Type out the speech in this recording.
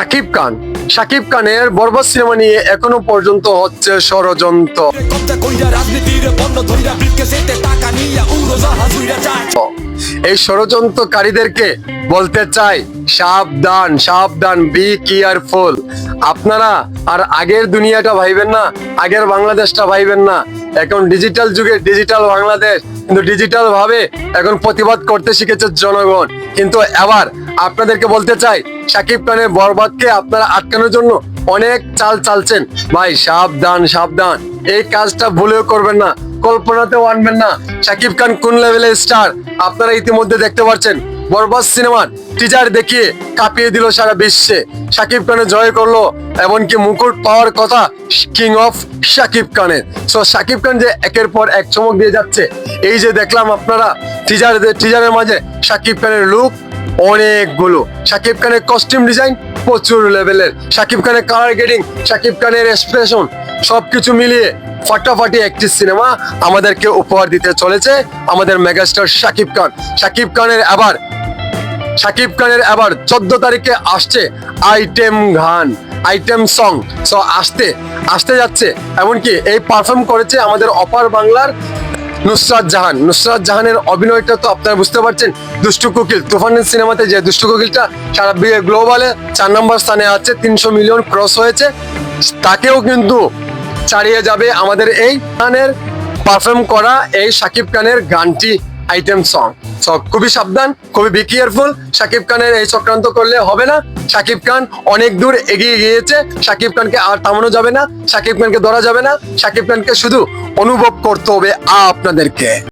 শাকিব খান। শাকিব খানের বরবাদ সিনেমা নিয়ে এখনো পর্যন্ত হচ্ছে ষড়যন্ত্র। এই ষড়যন্ত্রকারীদেরকে বলতে চাই, সাবধান সাবধান, বি কেয়ারফুল। আপনারা আর আগের দুনিয়াটা ভাইবেন না, আগের বাংলাদেশটা ভাইবেন না। এখন ডিজিটাল যুগে ডিজিটাল বাংলাদেশ, কিন্তু ডিজিটাল ভাবে এখন প্রতিবাদ করতে শিখেছে জনগণ। কিন্তু এবার আপনাদেরকে বলতে চাই, শাকিব খানের বরবাদকে আপনারা আটকানোর জন্য অনেক চাল চালছেন। ভাই সাবধান সাবধান, এই কাজটা ভুলেও করবেন না, কল্পনাতেও আনবেন না। শাকিব খান কোন লেভেলের স্টার আপনারা ইতিমধ্যে দেখতে পাচ্ছেন। বরবাদ সিনেমার টিজার দেখিয়ে কাঁপিয়ে দিল সারা বিশ্বে। শাকিব খানে জয় করলো, এমনকি মুকুট পাওয়ার কথা কিং অফ শাকিব খানের। সো শাকিব খান যে একের পর এক চমক দিয়ে যাচ্ছে, এই যে দেখলাম আপনারা টিজারের মাঝে শাকিব খানের লুক অনেকগুলো, শাকিব খানের কস্টিউম ডিজাইন প্রচুর লেভেলের, শাকিব খানের কালার গ্রেডিং, শাকিব খানের এক্সপ্রেশন, সবকিছু মিলিয়ে ফাটাফাটি একটি সিনেমা আমাদেরকে উপহার দিতে চলেছে আমাদের মেগাস্টার শাকিব খান। শাকিব খানের আবার 14 তারিখে আসছে আইটেম সং। সো আসতে যাচ্ছে, এমনকি এই পারফর্ম করেছে আমাদের অপার বাংলার নুসরাত জাহানের অভিনয়টা তো আপনারা বুঝতে পারছেন। দুষ্টু কোকিল তুফানের সিনেমাতে যে দুষ্টু কোকিলটা সারা গ্লোবালে 4 নম্বর স্থানে আছে, 300 মিলিয়ন ক্রস হয়েছে, তাকেও কিন্তু ছাড়িয়ে যাবে আমাদের এই গানের পারফর্ম করা এই শাকিব খানের গানটি আইটেম সং। সো খুবই সাবধান, খুবই বি কেয়ারফুল। শাকিব খানের এই চক্রান্ত করলে হবে না। শাকিব খান অনেক দূর এগিয়ে গিয়েছে, শাকিব খানকে আর থামানো যাবে না, শাকিব খানকে ধরা যাবে না। শাকিব খানকে শুধু অনুভব করতে হবে আপনাদেরকে।